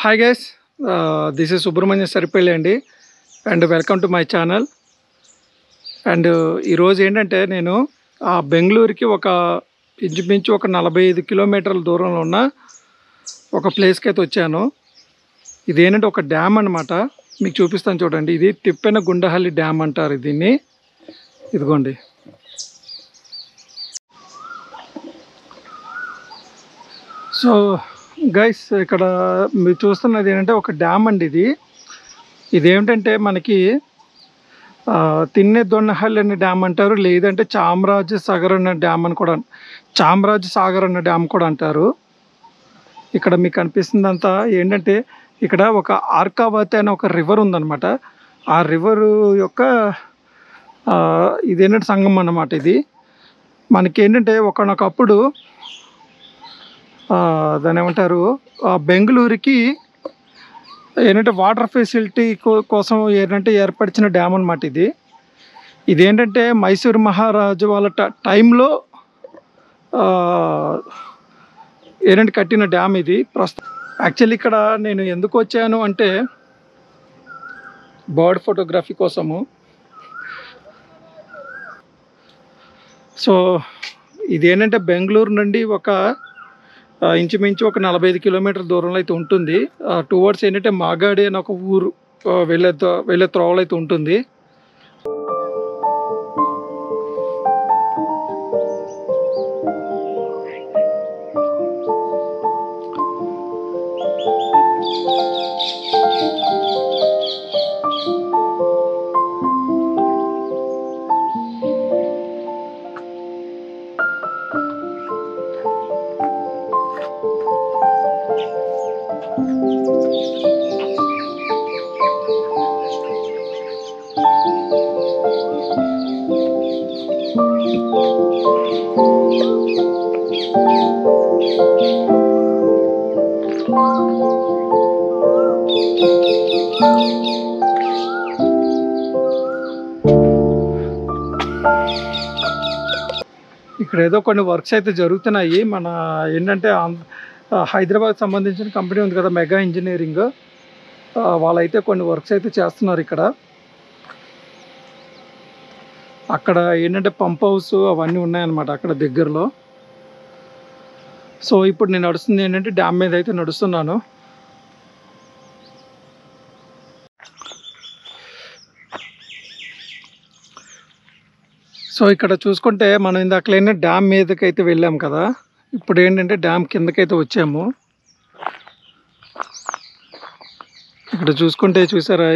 Hi guys, this is Subramanya Saripelli andi and welcome to my channel. And ఈ రోజు ఏంటంటే నేను బెంగళూరుకి ఇంచుమించు ఒక 45 కిలోమీటర్ల దూరంలో ఉన్న ఒక ప్లేస్కి అయితే వచ్చాను. ఇది ఏంటంటే ఒక డ్యామ్ అన్నమాట. మీకు చూపిస్తాను చూడండి. ఇది తిప్పెనగుండహల్లి డ్యామ్ అంటారు దీన్ని. ఇదిగోండి. సో గైస్, ఇక్కడ మీరు చూస్తున్నది ఏంటంటే ఒక డ్యామ్ అండి. ఇదేమిటంటే మనకి తిన్నెదొన్నహల్లి అనే డ్యామ్ అంటారు, లేదంటే చామరాజ్ సాగర్ అనే డ్యామ్ కూడా అంటారు. ఇక్కడ మీకు కనిపిస్తుందంతా ఏంటంటే ఇక్కడ ఒక ఆర్కావతి అనే ఒక రివర్ ఉందన్నమాట. ఆ రివర్ యొక్క ఇదేంటంటే సంగమం అన్నమాట. ఇది మనకి ఏంటంటే ఒకనొకప్పుడు దాని ఏమంటారు, బెంగళూరుకి ఏంటంటే వాటర్ ఫెసిలిటీ కోసం ఏంటంటే ఏర్పరిచిన డ్యామ్ అనమాట. ఇదేంటంటే మైసూర్ మహారాజు వాళ్ళ టైంలో ఏంటంటే కట్టిన డ్యామ్ ఇది. ప్రస్తుతం యాక్చువల్లీ ఇక్కడ నేను ఎందుకు వచ్చాను అంటే బర్డ్ ఫోటోగ్రఫీ కోసము. సో ఇదేంటంటే బెంగళూరు నుండి ఇంచుమించు ఒక 45 కిలోమీటర్ల దూరంలో అయితే ఉంటుంది. టువర్డ్స్ ఏంటంటే మాగాడి అని ఒక ఊరు వెళ్ళే త్రోవలు అయితే ఉంటుంది. ఇక్కడ ఏదో కొన్ని వర్క్స్ అయితే జరుగుతున్నాయి. మన ఏంటంటే హైదరాబాద్ సంబంధించిన కంపెనీ ఉంది కదా, మెగా ఇంజనీరింగ్, వాళ్ళైతే కొన్ని వర్క్స్ అయితే చేస్తున్నారు ఇక్కడ. అక్కడ ఏంటంటే పంప్ హౌస్ అవన్నీ ఉన్నాయన్నమాట అక్కడ దగ్గరలో. సో ఇప్పుడు నేను నడుస్తుంది ఏంటంటే డ్యామ్ మీద అయితే నడుస్తున్నాను. సో ఇక్కడ చూసుకుంటే మనం ఇందాకలైనా డ్యామ్ మీదకి అయితే వెళ్ళాం కదా, ఇప్పుడు ఏంటంటే డ్యామ్ కిందకైతే వచ్చాము. ఇక్కడ చూసుకుంటే చూసారా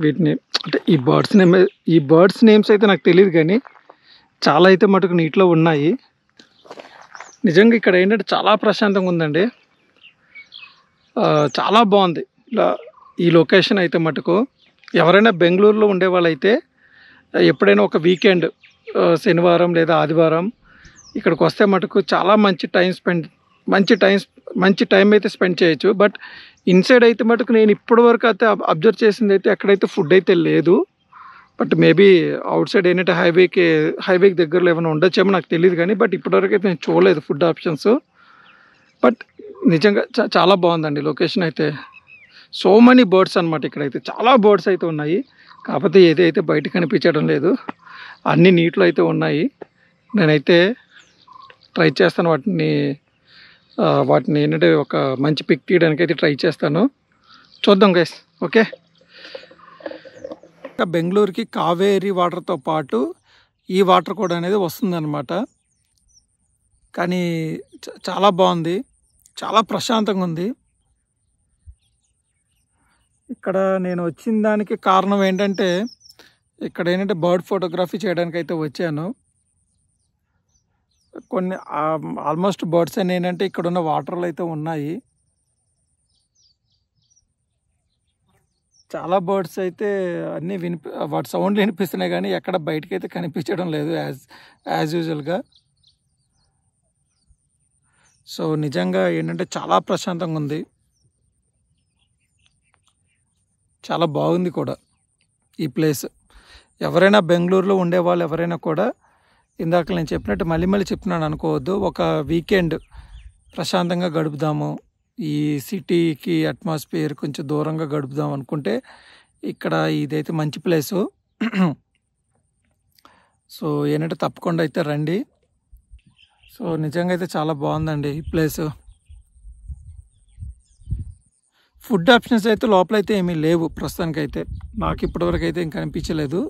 వీటిని అంటే ఈ బర్డ్స్ నేమ్స్ అయితే నాకు తెలియదు, కానీ చాలా అయితే మటుకు నీటిలో ఉన్నాయి. నిజంగా ఇక్కడ ఏంటంటే చాలా ప్రశాంతంగా ఉందండి. చాలా బాగుంది ఈ లొకేషన్ అయితే మటుకు. ఎవరైనా బెంగళూరులో ఉండే వాళ్ళైతే ఎప్పుడైనా ఒక వీకెండ్ శనివారం లేదా ఆదివారం ఇక్కడికి వస్తే మటుకు చాలా మంచి టైం అయితే స్పెండ్ చేయొచ్చు. బట్ ఇన్సైడ్ అయితే మటుకు నేను ఇప్పటివరకు అయితే అబ్జర్వ్ చేసింది అయితే ఎక్కడైతే ఫుడ్ అయితే లేదు. బట్ మేబీ అవుట్ సైడ్ ఏంటంటే హైవేకి దగ్గరలో ఏమైనా ఉండొచ్చేమో నాకు తెలియదు, కానీ బట్ ఇప్పటివరకు అయితే నేను చూడలేదు ఫుడ్ ఆప్షన్స్. బట్ నిజంగా చాలా బాగుందండి లొకేషన్ అయితే. సో మెనీ బర్డ్స్ అనమాట. ఇక్కడైతే చాలా బర్డ్స్ అయితే ఉన్నాయి, కాకపోతే ఏదైతే బయట కనిపించడం లేదు, అన్ని నీటిలో అయితే ఉన్నాయి. నేనైతే ట్రై చేస్తాను వాటిని ఏంటంటే ఒక మంచి పిక్ తీయడానికి అయితే ట్రై చేస్తాను. చూద్దాం గైస్. ఓకే, బెంగళూరుకి కావేరీ వాటర్తో పాటు ఈ వాటర్ కూడా అనేది వస్తుందన్నమాట. కానీ చాలా బాగుంది, చాలా ప్రశాంతంగా ఉంది. ఇక్కడ నేను వచ్చిన దానికి కారణం ఏంటంటే ఇక్కడ ఏంటంటే బర్డ్ ఫోటోగ్రఫీ చేయడానికి అయితే వచ్చాను. కొన్ని ఆల్మోస్ట్ బర్డ్స్ అని ఏంటంటే ఇక్కడ ఉన్న వాటర్లు అయితే ఉన్నాయి. చాలా బర్డ్స్ అయితే అన్నీ వాటి సౌండ్లు వినిపిస్తున్నాయి, కానీ ఎక్కడ బయటకి అయితే కనిపించడం లేదు యాజ్ యూజువల్గా. సో నిజంగా ఏంటంటే చాలా ప్రశాంతంగా ఉంది, చాలా బాగుంది కూడా ఈ ప్లేస్. ఎవరైనా బెంగళూరులో ఉండేవాళ్ళు ఎవరైనా కూడా ఇందాక నేను చెప్పినట్టు మళ్ళీ చెప్తున్నాను అనుకోవద్దు. ఒక వీకెండ్ ప్రశాంతంగా గడుపుదాము, ఈ సిటీకి అట్మాస్ఫియర్ కొంచెం దూరంగా గడుపుదాం అనుకుంటే ఇక్కడ ఇదైతే మంచి ప్లేసు. సో ఏంటంటే తప్పకుండా అయితే రండి. సో నిజంగా అయితే చాలా బాగుందండి ఈ ప్లేసు. ఫుడ్ ఆప్షన్స్ అయితే లోపలైతే ఏమీ లేవు ప్రస్తుతానికైతే, నాకు ఇప్పటివరకు అయితే ఇంకా అనిపించలేదు.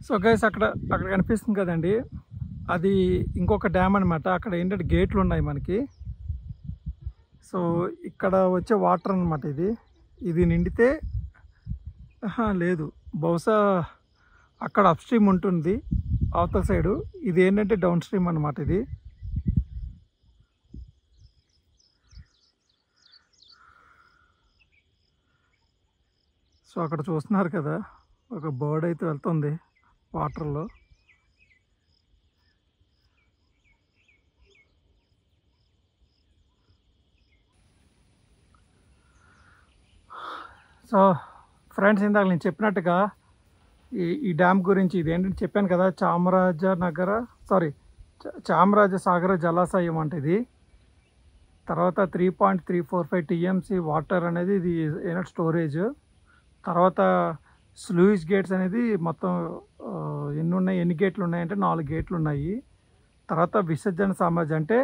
సో గైస్ అక్కడ కనిపిస్తుంది కదండి, అది ఇంకొక డ్యామ్ అనమాట. అక్కడ ఏంటంటే గేట్లు ఉన్నాయి మనకి. సో ఇక్కడ వచ్చే వాటర్ అనమాట ఇది నిండితే లేదు, బహుశా అక్కడ అప్ స్ట్రీమ్ ఉంటుంది అవతల సైడు, ఇది ఏంటంటే డౌన్ స్ట్రీమ్ అనమాట ఇది. సో అక్కడ చూస్తున్నారు కదా, ఒక బర్డ్ అయితే వెళ్తుంది వాటర్లో. సో ఫ్రెండ్స్, ఇందాక నేను చెప్పినట్టుగా ఈ డ్యామ్ గురించి, ఇది ఏంటంటే చెప్పాను కదా, చామరాజసాగర జలాశయం అంటే ఇది. తర్వాత 3.345 TMC వాటర్ అనేది ఇది ఏంటంటే స్టోరేజ్. తర్వాత స్లూయిస్ గేట్స్ అనేది మొత్తం ఎన్ని గేట్లు ఉన్నాయంటే 4 గేట్లు ఉన్నాయి. తర్వాత విసర్జన సామర్థ్యం అంటే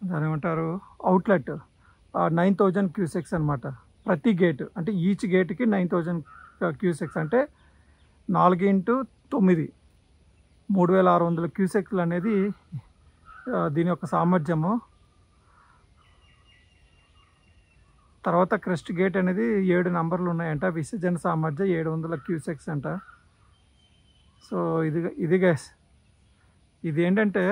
దాని ఏమంటారు, అవుట్లెట్ 9,000 క్యూసెక్స్ అనమాట ప్రతి గేట్. అంటే ఈచ్ గేట్కి 9,000 క్యూసెక్స్ అంటే 4x9 3,600 క్యూసెక్లు అనేది దీని యొక్క సామర్థ్యము. తర్వాత క్రెస్ట్ గేట్ అనేది 7 నంబర్లు ఉన్నాయంట, విసర్జన సామర్థ్యం 700 క్యూసెక్స్ అంట. సో ఇది గైస్, ఇది ఏంటంటే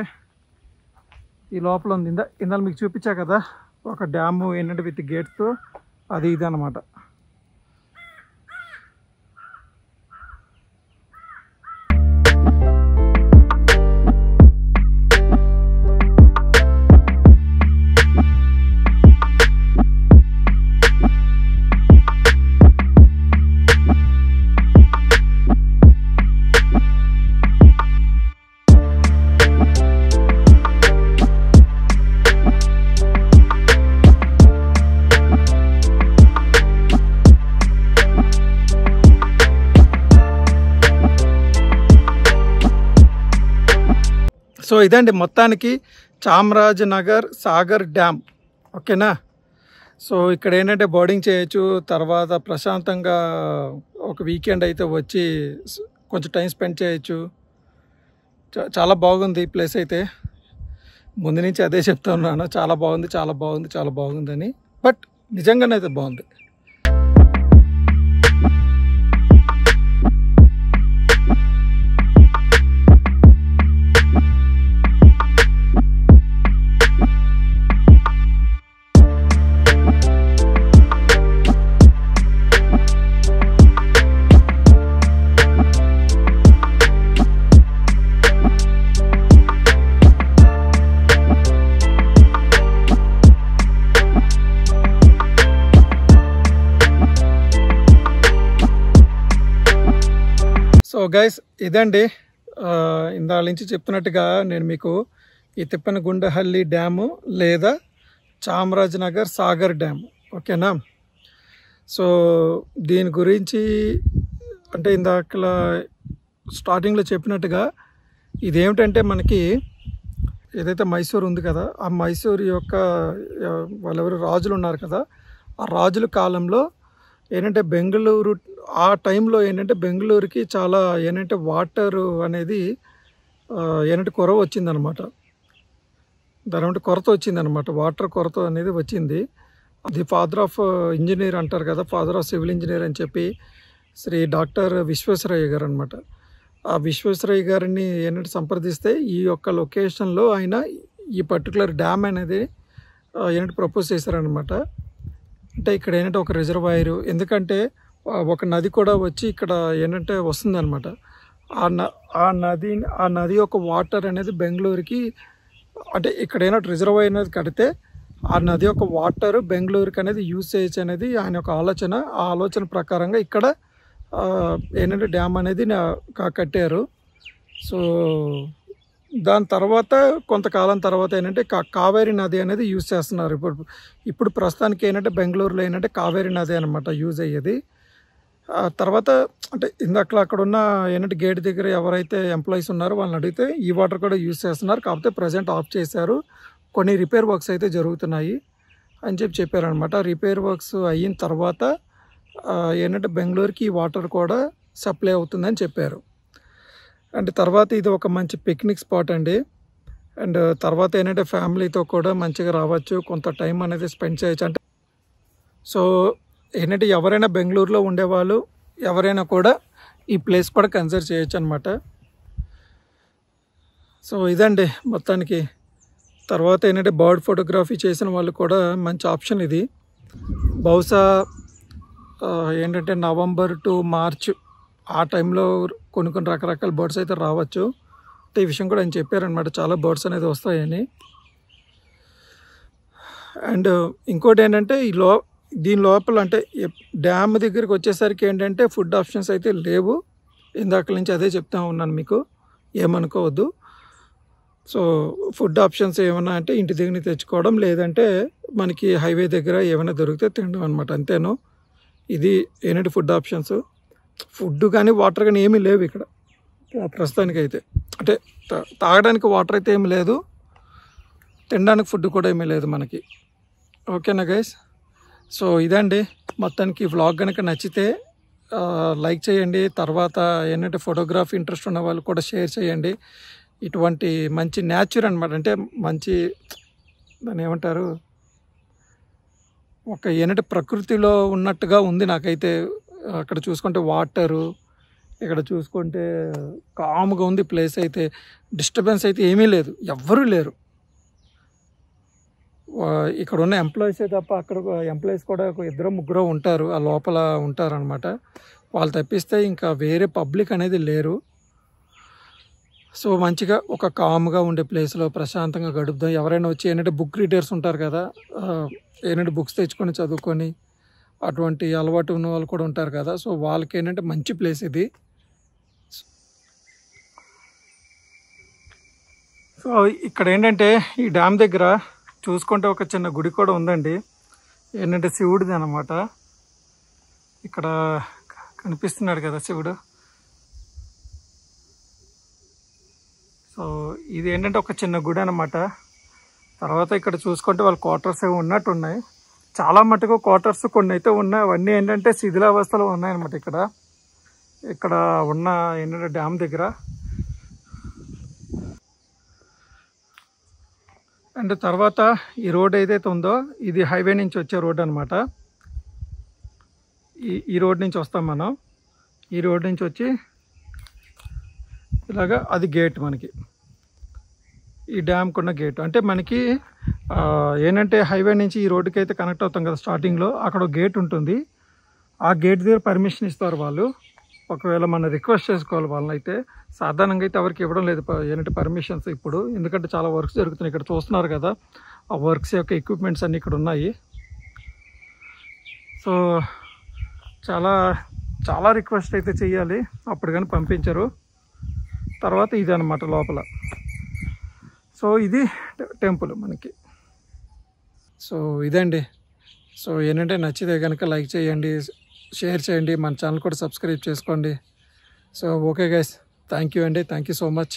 ఈ లోపల ఉంది. ఇందాక మీకు చూపించా కదా ఒక డ్యాము ఏంటంటే విత్ గేట్స్తో, అది ఇది అన్నమాట. సో ఇదండి మొత్తానికి చామరాజనగర్ సాగర్ డ్యామ్, ఓకేనా. సో ఇక్కడ ఏంటంటే బోర్డింగ్ చేయొచ్చు, తర్వాత ప్రశాంతంగా ఒక వీకెండ్ అయితే వచ్చి కొంచెం టైం స్పెండ్ చేయొచ్చు. చాలా బాగుంది ఈ ప్లేస్ అయితే, ముందు నుంచి అదే చెప్తా ఉన్నాను, చాలా బాగుంది చాలా బాగుంది చాలా బాగుందని. బట్ నిజంగానే అయితే బాగుంది. సో గైస్ ఇదండి, ఇందాక నుంచి చెప్తున్నట్టుగా నేను మీకు ఈ తిప్పనగుండహల్లి డ్యాము లేదా చామరాజనగర్ సాగర్ డ్యామ్, ఓకేనా. సో దీని గురించి అంటే ఇందాక స్టార్టింగ్లో చెప్పినట్టుగా ఇదేమిటంటే మనకి ఏదైతే మైసూర్ ఉంది కదా, ఆ మైసూర్ యొక్క వాళ్ళెవరు రాజులు ఉన్నారు కదా, ఆ రాజుల కాలంలో ఏంటంటే బెంగళూరు ఆ టైంలో ఏంటంటే బెంగళూరుకి చాలా ఏంటంటే వాటర్ అనేది ఏంటంటే కొరవ వచ్చిందనమాట, దాని కొరత వచ్చిందనమాట, వాటర్ కొరత అనేది వచ్చింది. ది ఫాదర్ ఆఫ్ ఇంజనీర్ అంటారు కదా, ఫాదర్ ఆఫ్ సివిల్ ఇంజనీర్ అని చెప్పి శ్రీ డాక్టర్ విశ్వేశ్వరయ్య గారు అనమాట. ఆ విశ్వేశ్వరయ్య గారిని ఏంటంటే సంప్రదిస్తే ఈ యొక్క లొకేషన్లో ఆయన ఈ పర్టికులర్ డ్యామ్ అనేది ఏంటంటే ప్రపోజ్ చేశారనమాట. అంటే ఇక్కడ ఏంటంటే ఒక రిజర్వాయరు, ఎందుకంటే ఒక నది కూడా వచ్చి ఇక్కడ ఏంటంటే వస్తుందన్నమాట. ఆ నది యొక్క వాటర్ అనేది బెంగళూరుకి, అంటే ఇక్కడ ఏంటంటే రిజర్వాయర్ అనేది కడితే ఆ నది యొక్క వాటర్ బెంగళూరుకి అనేది యూసేజ్ అనేది ఆయన యొక్క ఆలోచన. ఆ ఆలోచన ప్రకారంగా ఇక్కడ ఏంటంటే డ్యామ్ అనేది కట్టారు. సో దాని తర్వాత కొంతకాలం తర్వాత ఏంటంటే కావేరీ నది అనేది యూజ్ చేస్తున్నారు. ఇప్పుడు ప్రస్తుతానికి ఏంటంటే బెంగళూరులో ఏంటంటే కావేరీ నది అనమాట యూజ్ అయ్యేది. తర్వాత అంటే ఇందాక అక్కడ ఉన్న ఏంటంటే గేట్ దగ్గర ఎవరైతే ఎంప్లాయీస్ ఉన్నారో వాళ్ళని అడిగితే ఈ వాటర్ కూడా యూజ్ చేస్తున్నారు, కాకపోతే ప్రజెంట్ ఆఫ్ చేశారు, కొన్ని రిపేర్ వర్క్స్ అయితే జరుగుతున్నాయి అని చెప్పారనమాట. రిపేర్ వర్క్స్ అయిన తర్వాత ఏంటంటే బెంగళూరుకి ఈ వాటర్ కూడా సప్లై అవుతుందని చెప్పారు. అండ్ తర్వాత ఇది ఒక మంచి పిక్నిక్ స్పాట్ అండి. అండ్ తర్వాత ఏంటంటే ఫ్యామిలీతో కూడా మంచిగా రావచ్చు, కొంత టైం అనేది స్పెండ్ చేయొచ్చు. అంటే సో ఏంటంటే ఎవరైనా బెంగళూరులో ఉండేవాళ్ళు ఎవరైనా కూడా ఈ ప్లేస్ కూడా కన్సిడర్ చేయొచ్చు అనమాట. సో ఇదండి మొత్తానికి. తర్వాత ఏంటంటే బర్డ్ ఫోటోగ్రఫీ చేసిన వాళ్ళు కూడా మంచి ఆప్షన్ ఇది. బహుశా ఏంటంటే నవంబర్ టు మార్చ్ ఆ టైంలో కొన్ని రకరకాల బర్డ్స్ అయితే రావచ్చు. అంటే ఈ విషయం కూడా ఆయన చెప్పారనమాట, చాలా బర్డ్స్ అనేది వస్తాయని. అండ్ ఇంకోటి ఏంటంటే దీని లోపల అంటే డ్యామ్ దగ్గరికి వచ్చేసరికి ఏంటంటే ఫుడ్ ఆప్షన్స్ అయితే లేవు. ఇందాక నుంచి అదే చెప్తా ఉన్నాను మీకు, ఏమనుకోవద్దు. సో ఫుడ్ ఆప్షన్స్ ఏమన్నా అంటే ఇంటి దగ్గర తెచ్చుకోవడం, లేదంటే మనకి హైవే దగ్గర ఏమైనా దొరికితే తినడం అనమాట, అంతేనో. ఇది ఏంటంటే ఫుడ్ ఆప్షన్స్. ఫుడ్ కానీ వాటర్ కానీ ఏమీ లేవు ఇక్కడ ప్రస్తుతానికి అయితే. అంటే తాగడానికి వాటర్ అయితే ఏమీ లేదు, తినడానికి ఫుడ్ కూడా ఏమీ లేదు మనకి. ఓకేనా గైస్? సో ఇదండి మొత్తానికి. వ్లాగ్ కనుక నచ్చితే లైక్ చేయండి. తర్వాత ఏంటంటే ఫోటోగ్రఫీ ఇంట్రెస్ట్ ఉన్న వాళ్ళు కూడా షేర్ చేయండి. ఇటువంటి మంచి న్యాచురల్ అనమాట, అంటే మంచి దాన్ని ఏమంటారు, ఒక ఏంటంటే ప్రకృతిలో ఉన్నట్టుగా ఉంది నాకైతే. అక్కడ చూసుకుంటే వాటరు, ఇక్కడ చూసుకుంటే కామ్గా ఉంది ప్లేస్ అయితే. డిస్టర్బెన్స్ అయితే ఏమీ లేదు, ఎవ్వరూ లేరు. ఇక్కడ ఉన్న ఎంప్లాయీసే తప్ప అక్కడ ఎంప్లాయీస్ కూడా ఒక 2-3 ఉంటారు, ఆ లోపల ఉంటారనమాట. వాళ్ళు తప్పిస్తే ఇంకా వేరే పబ్లిక్ అనేది లేరు. సో మంచిగా ఒక కామ్గా ఉండే ప్లేస్లో ప్రశాంతంగా గడుపుదాం. ఎవరైనా వచ్చి ఏంటంటే బుక్ రీడర్స్ ఉంటారు కదా, ఏంటంటే బుక్స్ తెచ్చుకొని చదువుకొని అటువంటి అలవాటు ఉన్న వాళ్ళు కూడా ఉంటారు కదా. సో వాళ్ళకి ఏంటంటే మంచి ప్లేస్ ఇది. సో ఇక్కడ ఏంటంటే ఈ డ్యామ్ దగ్గర చూసుకుంటే ఒక చిన్న గుడి కూడా ఉందండి, ఏంటంటే శివుడిది అనమాట. ఇక్కడ కనిపిస్తున్నాడు కదా శివుడు. సో ఇది ఏంటంటే ఒక చిన్న గుడి అనమాట. తర్వాత ఇక్కడ చూసుకుంటే వాళ్ళ క్వార్టర్స్ ఏమి ఉన్నట్టు ఉన్నాయి, చాలా మటుకు క్వార్టర్స్ కొన్ని అయితే ఉన్నాయి. అవన్నీ ఏంటంటే శిథిలావస్థలో ఉన్నాయన్నమాట ఇక్కడ ఉన్న ఏంటంటే డ్యామ్ దగ్గర. అండ్ తర్వాత ఈ రోడ్ ఏదైతే ఉందో ఇది హైవే నుంచి వచ్చే రోడ్ అనమాట. ఈ రోడ్ నుంచి వస్తాం మనం. ఈ రోడ్ నుంచి వచ్చి ఇలాగా అది గేట్ మనకి, ఈ డ్యామ్కి ఉన్న గేట్. అంటే మనకి ఏంటంటే హైవే నుంచి ఈ రోడ్డుకి అయితే కనెక్ట్ అవుతాం కదా స్టార్టింగ్లో, అక్కడ ఒక గేట్ ఉంటుంది. ఆ గేట్ దగ్గర పర్మిషన్ ఇస్తారు వాళ్ళు. ఒకవేళ మనం రిక్వెస్ట్ చేసుకోవాలి వాళ్ళని. అయితే సాధారణంగా అయితే ఎవరికి ఇవ్వడం లేదు ఏంటంటే పర్మిషన్స్ ఇప్పుడు, ఎందుకంటే చాలా వర్క్స్ జరుగుతున్నాయి. ఇక్కడ చూస్తున్నారు కదా ఆ వర్క్స్ యొక్క ఎక్విప్మెంట్స్ అన్నీ ఇక్కడ ఉన్నాయి. సో చాలా చాలా రిక్వెస్ట్ అయితే చేయాలి, అప్పుడు కానీ పంపించరు. తర్వాత ఇది అనమాట లోపల. సో ఇది టెంపుల్ మనకి. సో ఇదండి. సో ఏంటంటే నచ్చితే కనుక లైక్ చేయండి, షేర్ చేయండి, మన ఛానల్ కూడా సబ్స్క్రైబ్ చేసుకోండి. So okay guys, thank you అండి, థ్యాంక్ యూ సో మచ్.